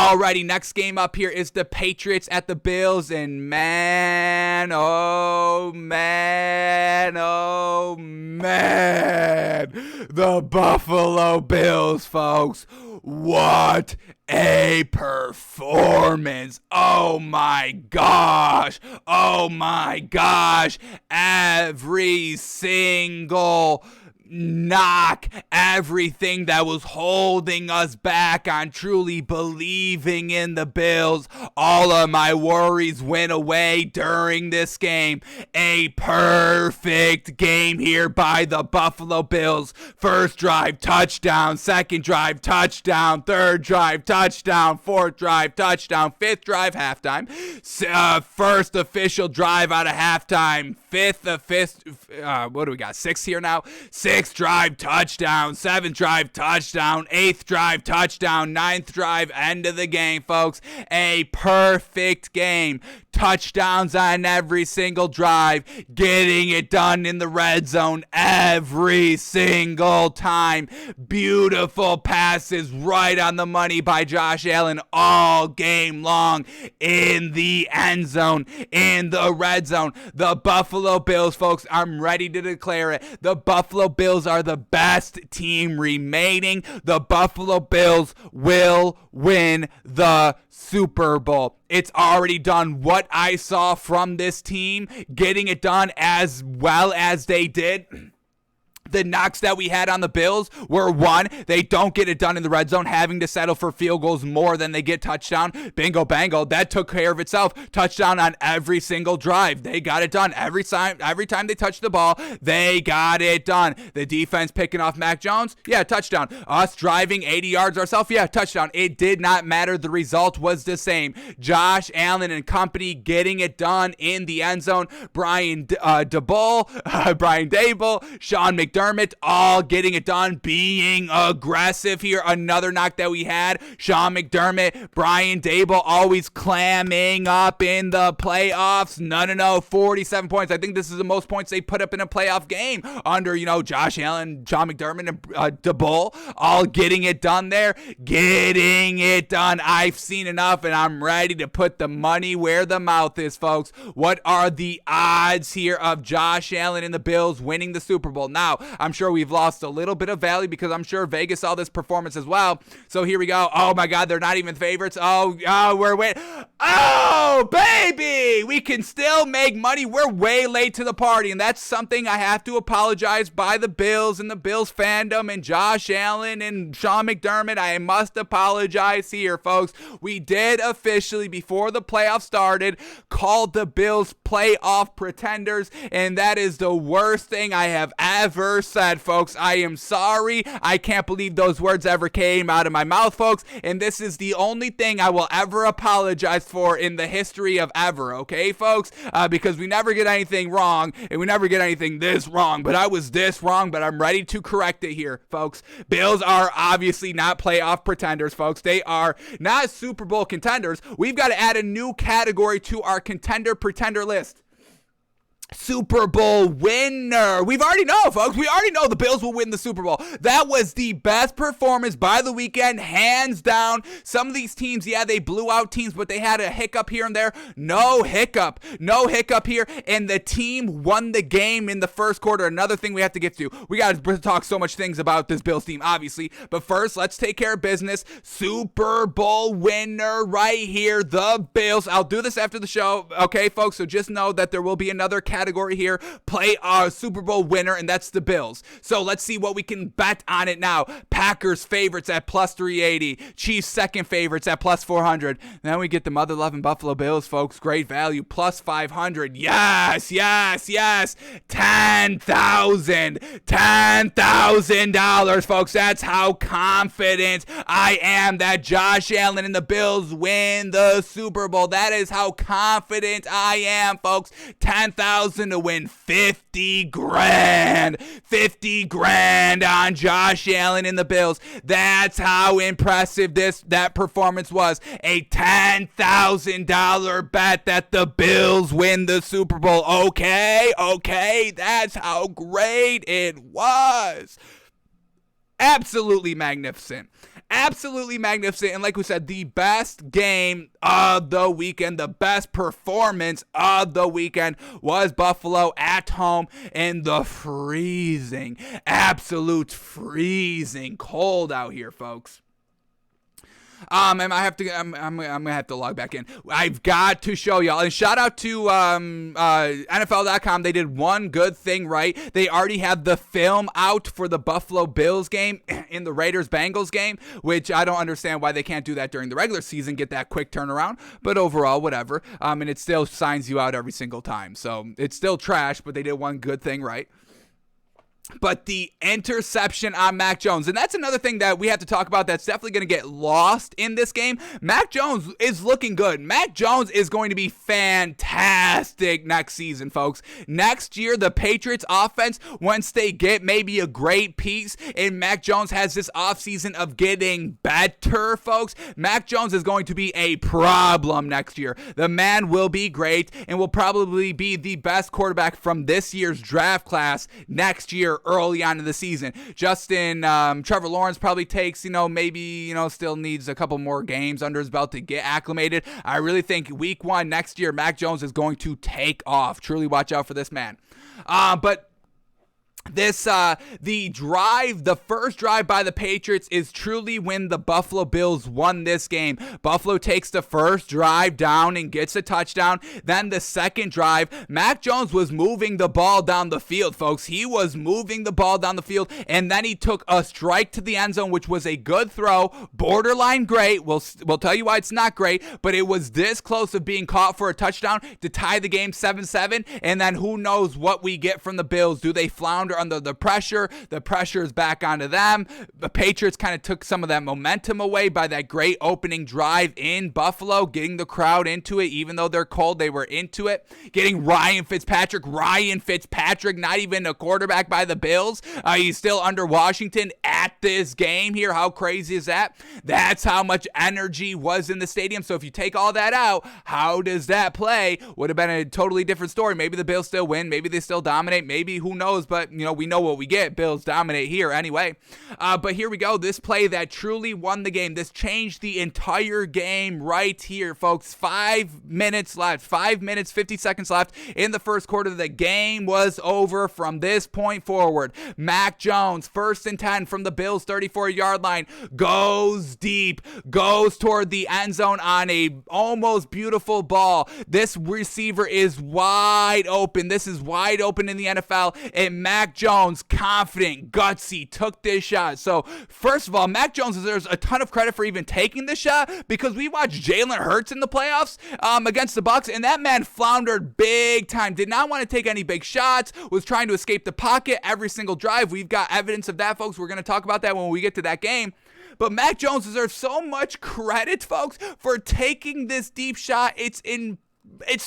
Alrighty, next game up here is the Patriots at the Bills, and man, oh man, the Buffalo Bills, folks. What a performance. Oh my gosh. Every single knock, everything that was holding us back on truly believing in the Bills, all of my worries went away during this game. A perfect game here by the Buffalo Bills. First drive, touchdown. Second drive, touchdown. Third drive, touchdown. Fourth drive, touchdown. Fifth drive, halftime. First official drive out of halftime. What do we got? Six here now. Sixth drive, touchdown. Seventh drive, touchdown. Eighth drive, touchdown. Ninth drive, end of the game, folks. A perfect game. Touchdowns on every single drive. Getting it done in the red zone every single time. Beautiful passes right on the money by Josh Allen all game long. In the end zone, in the red zone. The Buffalo Bills, folks, I'm ready to declare it. The Buffalo Bills are the best team remaining. The Buffalo Bills will win the Super Bowl. It's already done. What I saw from this team, getting it done as well as they did. The knocks that we had on the Bills were, one, they don't get it done in the red zone, having to settle for field goals more than they get touchdown. Bingo, bango. That took care of itself. Touchdown on every single drive. They got it done. Every time they touched the ball, they got it done. The defense picking off Mac Jones, yeah, touchdown. Us driving 80 yards ourselves, yeah, touchdown. It did not matter. The result was the same. Josh Allen and company getting it done in the end zone. Brian Dable, Sean McDermott, all getting it done, being aggressive here. Another knock that we had, Sean McDermott, Brian Dable always clamming up in the playoffs. No, 47 points. I think this is the most points they put up in a playoff game under, Josh Allen, Sean McDermott, and Dable, all getting it done there. Getting it done. I've seen enough, and I'm ready to put the money where the mouth is, folks. What are the odds here of Josh Allen and the Bills winning the Super Bowl? Now, I'm sure we've lost a little bit of value because I'm sure Vegas saw this performance as well. So here we go. Oh my God, they're not even favorites. Oh, we're winning. Oh, baby, we can still make money. We're way late to the party, and that's something I have to apologize by the Bills and the Bills fandom and Josh Allen and Sean McDermott. I must apologize here, folks. We did officially, before the playoffs started, called the Bills playoff pretenders, and that is the worst thing I have ever said, folks. I am sorry. I can't believe those words ever came out of my mouth, folks, and this is the only thing I will ever apologize for in the history of ever, okay, folks? Because we never get anything wrong, and we never get anything this wrong, but I was this wrong, but I'm ready to correct it here, folks. Bills are obviously not playoff pretenders, folks. They are not Super Bowl contenders. We've got to add a new category to our contender-pretender list. Super Bowl winner. We've already know, folks. We already know the Bills will win the Super Bowl. That was the best performance by the weekend, hands down. Some of these teams, yeah, they blew out teams, but they had a hiccup here and there. No hiccup here, and the team won the game in the first quarter. Another thing we have to get to. We got to talk so much things about this Bills team, obviously, but first, let's take care of business. Super Bowl winner right here, the Bills. I'll do this after the show, okay, folks? So just know that there will be another category here, play our Super Bowl winner, and that's the Bills. So let's see what we can bet on it now. Packers favorites at plus 380, Chiefs second favorites at plus 400. Then we get the mother-loving Buffalo Bills, folks. Great value, plus 500. Yes. $10,000, folks. That's how confident I am that Josh Allen and the Bills win the Super Bowl. That is how confident I am, folks. 10,000 to win 50 grand. 50 grand on Josh Allen and the Bills. That's how impressive that performance was. A $10,000 bet that the Bills win the Super Bowl. Okay, that's how great it was. Absolutely magnificent. Absolutely magnificent. And like we said, the best game of the weekend, the best performance of the weekend was Buffalo at home in the freezing, absolute freezing cold out here, folks. I'm gonna have to log back in. I've got to show y'all. And shout out to NFL.com. They did one good thing right. They already have the film out for the Buffalo Bills game in the Raiders-Bengals game, which I don't understand why they can't do that during the regular season, get that quick turnaround. But overall, whatever. And it still signs you out every single time. So it's still trash, but they did one good thing right. But the interception on Mac Jones, and that's another thing that we have to talk about that's definitely going to get lost in this game. Mac Jones is looking good. Mac Jones is going to be fantastic next season, folks. Next year, the Patriots offense, once they get maybe a great piece, and Mac Jones has this offseason of getting better, folks, Mac Jones is going to be a problem next year. The man will be great and will probably be the best quarterback from this year's draft class next year, early on in the season. Trevor Lawrence probably takes, maybe, still needs a couple more games under his belt to get acclimated. I really think week 1 next year, Mac Jones is going to take off. Truly watch out for this man. But the first drive by the Patriots is truly when the Buffalo Bills won this game. Buffalo takes the first drive down and gets a touchdown. Then the second drive, Mac Jones was moving the ball down the field, folks. He was moving the ball down the field, and then he took a strike to the end zone, which was a good throw, borderline great. We'll tell you why it's not great, but it was this close of being caught for a touchdown to tie the game 7-7, and then who knows what we get from the Bills. Do they flounder under the pressure? The pressure is back onto them. The Patriots kind of took some of that momentum away by that great opening drive in Buffalo, getting the crowd into it. Even though they're cold, they were into it. Getting Ryan Fitzpatrick, not even a quarterback by the Bills. He's still under Washington at this game here. How crazy is that? That's how much energy was in the stadium. So if you take all that out, how does that play? Would have been a totally different story. Maybe the Bills still win. Maybe they still dominate. Maybe, who knows? But, we know what we get. Bills dominate here anyway. But here we go. This play that truly won the game. This changed the entire game right here, folks. 5 minutes left. 5 minutes, 50 seconds left in the first quarter. The game was over from this point forward. Mac Jones, 1st and 10 from the Bills' 34-yard line, goes deep, goes toward the end zone on a almost beautiful ball. This receiver is wide open. This is wide open in the NFL, and Mac Jones, confident, gutsy, took this shot. So, first of all, Mac Jones deserves a ton of credit for even taking this shot, because we watched Jalen Hurts in the playoffs against the Bucs, and that man floundered big time. Did not want to take any big shots, was trying to escape the pocket every single drive. We've got evidence of that, folks. We're going to talk about that when we get to that game. But Mac Jones deserves so much credit, folks, for taking this deep shot. It's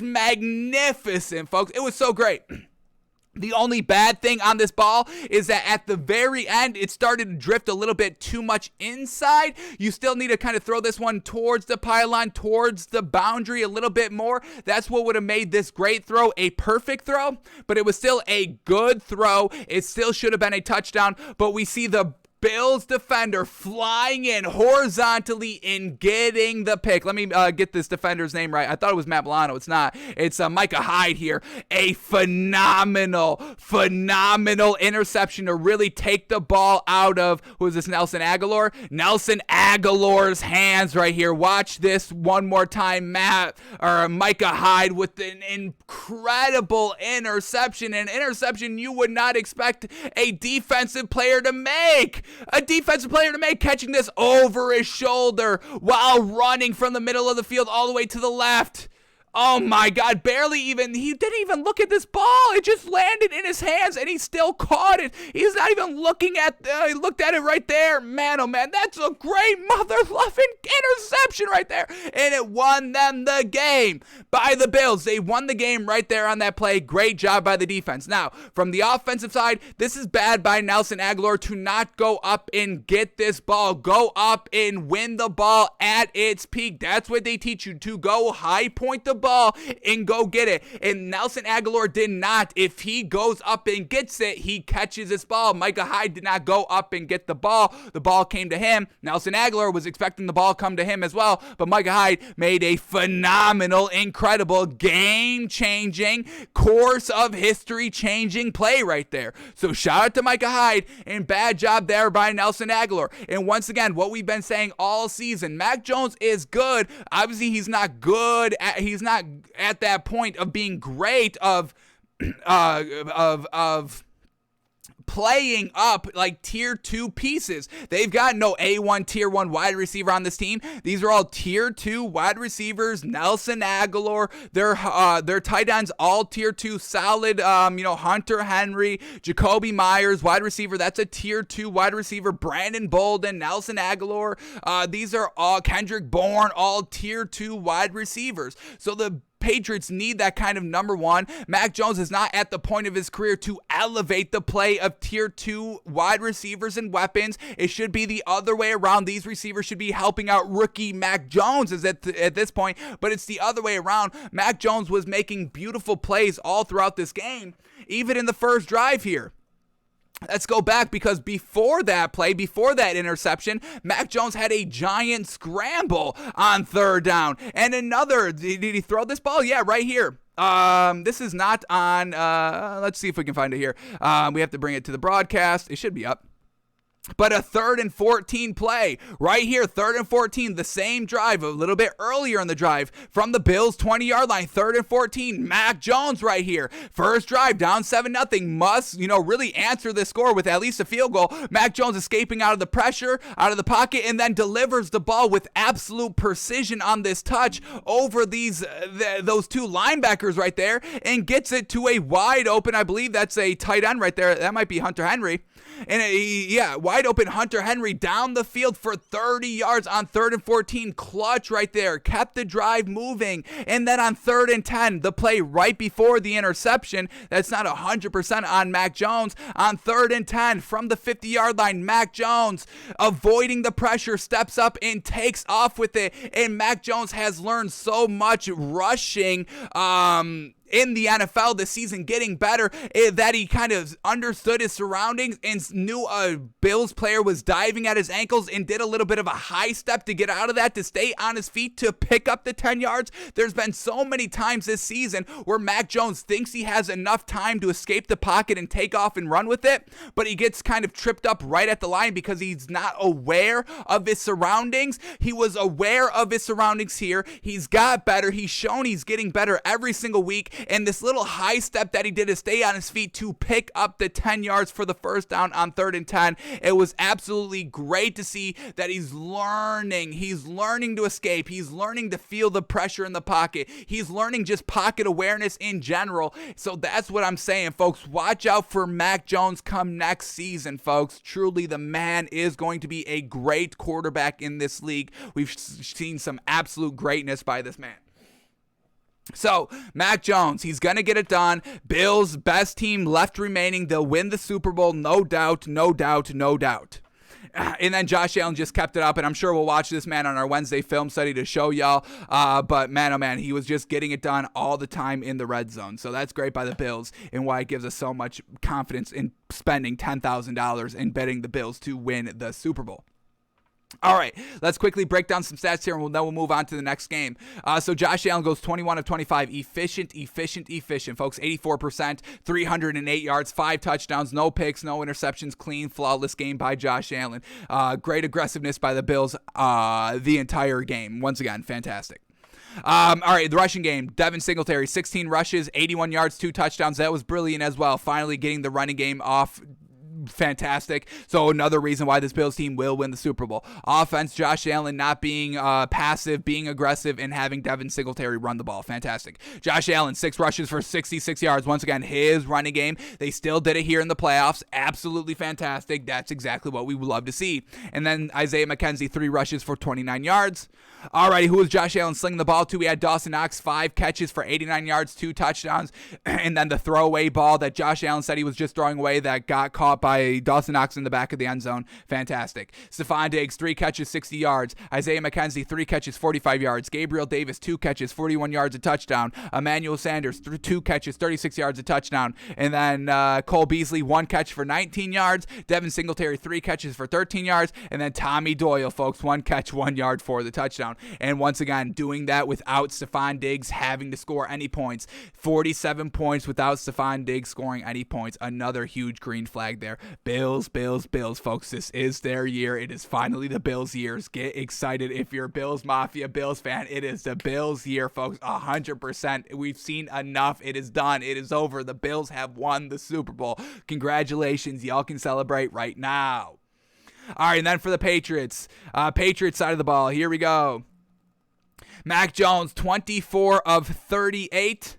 magnificent, folks. It was so great. The only bad thing on this ball is that at the very end, it started to drift a little bit too much inside. You still need to kind of throw this one towards the pylon, towards the boundary a little bit more. That's what would have made this great throw a perfect throw, but it was still a good throw. It still should have been a touchdown, but we see the Bills defender flying in horizontally and getting the pick. Let me get this defender's name right. I thought it was Matt Milano. It's not. It's Micah Hyde here. A phenomenal interception to really take the ball out of, who is this, Nelson Agholor? Nelson Agholor's hands right here. Watch this one more time. Micah Hyde with an incredible interception. An interception you would not expect a defensive player to make. Catching this over his shoulder while running from the middle of the field all the way to the left. Oh my God, he didn't even look at this ball. It just landed in his hands and he still caught it. He's not even looking at he looked at it right there. Man, oh man, that's a great mother-loving interception right there. And it won them the game by the Bills. They won the game right there on that play. Great job by the defense. Now, from the offensive side, this is bad by Nelson Agholor to not go up and get this ball. Go up and win the ball at its peak. That's what they teach you, to go high point the ball ball and go get it. And Nelson Aguilar did not. If he goes up and gets it, he catches this ball. Micah Hyde did not go up and get the ball. The ball came to him. Nelson Aguilar was expecting the ball come to him as well, but Micah Hyde made a phenomenal, incredible, game-changing, course of history-changing play right there. So shout out to Micah Hyde, and bad job there by Nelson Aguilar. And once again, what we've been saying all season, Mac Jones is good. Obviously, he's not at that point of being great, of playing up like tier 2 pieces. They've got no A1 tier 1 wide receiver on this team. These are all tier 2 wide receivers. Nelson Aguilar, their tight ends all tier 2 solid. Hunter Henry, Jacoby Myers, wide receiver, that's a tier 2 wide receiver. Brandon Bolden, Nelson Aguilar, these are all Kendrick Bourne, all tier 2 wide receivers. So the Patriots need that kind of number one. Mac Jones is not at the point of his career to elevate the play of tier 2 wide receivers and weapons. It should be the other way around. These receivers should be helping out rookie Mac Jones at this point, but it's the other way around. Mac Jones was making beautiful plays all throughout this game, even in the first drive here. Let's go back, because before that play, before that interception, Mac Jones had a giant scramble on third down. And another, did he throw this ball? Yeah, right here. This is not on, let's see if we can find it here. We have to bring it to the broadcast. It should be up. But a 3rd and 14 play right here, 3rd and 14, the same drive a little bit earlier in the drive from the Bills 20-yard line, 3rd and 14, Mac Jones right here. First drive down 7-0, must, really answer this score with at least a field goal. Mac Jones escaping out of the pressure, out of the pocket, and then delivers the ball with absolute precision on this touch over those two linebackers right there, and gets it to a wide open, I believe that's a tight end right there. That might be Hunter Henry. And wide open Hunter Henry down the field for 30 yards on 3rd and 14. Clutch right there. Kept the drive moving. And then on 3rd and 10, the play right before the interception, that's not 100% on Mac Jones. On 3rd and 10 from the 50-yard line, Mac Jones, avoiding the pressure, steps up and takes off with it. And Mac Jones has learned so much rushing in the NFL this season, getting better, that he kind of understood his surroundings and knew a Bills player was diving at his ankles and did a little bit of a high step to get out of that, to stay on his feet, to pick up the 10 yards. There's been so many times this season where Mac Jones thinks he has enough time to escape the pocket and take off and run with it, but he gets kind of tripped up right at the line because he's not aware of his surroundings. He was aware of his surroundings here. He's got better. He's shown he's getting better every single week. And this little high step that he did to stay on his feet to pick up the 10 yards for the first down on 3rd and 10. It was absolutely great to see that he's learning. He's learning to escape. He's learning to feel the pressure in the pocket. He's learning just pocket awareness in general. So that's what I'm saying, folks. Watch out for Mac Jones come next season, folks. Truly, the man is going to be a great quarterback in this league. We've seen some absolute greatness by this man. So, Mac Jones, he's going to get it done. Bills, best team left remaining. They'll win the Super Bowl, no doubt, no doubt, no doubt. And then Josh Allen just kept it up, and I'm sure we'll watch this man on our Wednesday film study to show y'all. But man, oh man, he was just getting it done all the time in the red zone. So that's great by the Bills, and why it gives us so much confidence in spending $10,000 and betting the Bills to win the Super Bowl. All right, let's quickly break down some stats here, and then we'll move on to the next game. So Josh Allen goes 21 of 25. Efficient, folks. 84%, 308 yards, 5 touchdowns, no picks, no interceptions. Clean, flawless game by Josh Allen. Great aggressiveness by the Bills the entire game. Once again, fantastic. All right, the rushing game. Devin Singletary, 16 rushes, 81 yards, 2 touchdowns. That was brilliant as well. Finally getting the running game off. Fantastic. So another reason why this Bills team will win the Super Bowl. Offense, Josh Allen not being passive, being aggressive, and having Devin Singletary run the ball. Fantastic. Josh Allen, 6 rushes for 66 yards. Once again, his running game. They still did it here in the playoffs. Absolutely fantastic. That's exactly what we would love to see. And then Isaiah McKenzie, 3 rushes for 29 yards. Alrighty, who was Josh Allen slinging the ball to? We had Dawson Knox, 5 catches for 89 yards, 2 touchdowns. And then the throwaway ball that Josh Allen said he was just throwing away that got caught by by Dawson Knox in the back of the end zone. Fantastic. Stephon Diggs, 3 catches, 60 yards. Isaiah McKenzie, 3 catches, 45 yards. Gabriel Davis, 2 catches, 41 yards, a touchdown. Emmanuel Sanders, 2 catches, 36 yards, a touchdown. And then Cole Beasley, 1 catch for 19 yards. Devin Singletary, 3 catches for 13 yards. And then Tommy Doyle, folks, 1 catch, 1 yard for the touchdown. And once again, doing that without Stephon Diggs having to score any points. 47 points without Stephon Diggs scoring any points. Another huge green flag there. Bills, Bills, Bills, folks. This is their year. It is finally the Bills' years. Get excited if you're a Bills Mafia, Bills fan. It is the Bills' year, folks. 100%. We've seen enough. It is done. It is over. The Bills have won the Super Bowl. Congratulations. Y'all can celebrate right now. All right, and then for the Patriots. Patriots side of the ball. Here we go. Mac Jones, 24 of 38.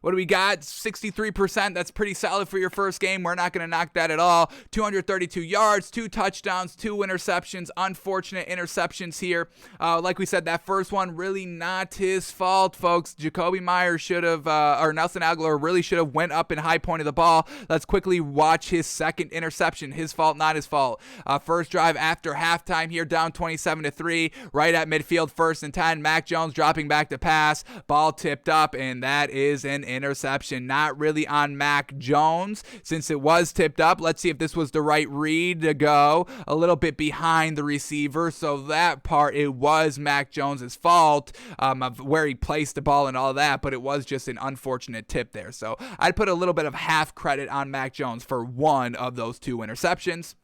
What do we got? 63%. That's pretty solid for your first game. We're not going to knock that at all. 232 yards, 2 touchdowns, 2 interceptions. Unfortunate interceptions here. Like we said, that first one really not his fault, folks. Jacoby Myers should have, or Nelson Aguilar really should have went up and high pointed the ball. Let's quickly watch his second interception. His fault, not his fault. First drive after halftime here, down 27-3. Right at midfield, 1st and 10. Mac Jones dropping back to pass. Ball tipped up, and that is an interception. Not really on Mac Jones since it was tipped up. Let's see if this was the right read to go. A little bit behind the receiver, so that part, it was Mac Jones's fault of where he placed the ball and all that, but it was just an unfortunate tip there. So I'd put a little bit of half credit on Mac Jones for one of those 2 interceptions.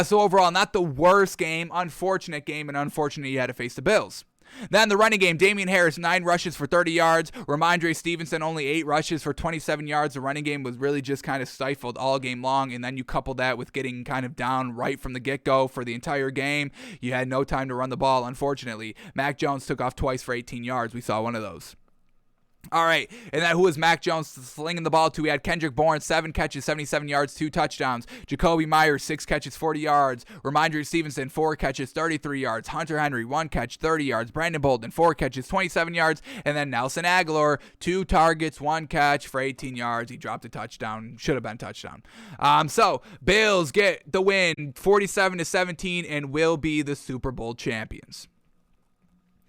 So overall, not the worst game, unfortunate game, and unfortunately you had to face the Bills. Then the running game, Damian Harris, 9 rushes for 30 yards. Ramondre Stevenson, only 8 rushes for 27 yards. The running game was really just kind of stifled all game long, and then you couple that with getting kind of down right from the get-go for the entire game. You had no time to run the ball, unfortunately. Mac Jones took off twice for 18 yards. We saw one of those. All right, and then who was Mac Jones slinging the ball to? We had Kendrick Bourne, 7 catches, 77 yards, 2 touchdowns. Jacoby Myers, 6 catches, 40 yards. Ramondre Stevenson, 4 catches, 33 yards. Hunter Henry, 1 catch, 30 yards. Brandon Bolden, 4 catches, 27 yards. And then Nelson Aguilar, 2 targets, 1 catch for 18 yards. He dropped a touchdown. Should have been touchdown. So Bills get the win, 47-17, and will be the Super Bowl champions.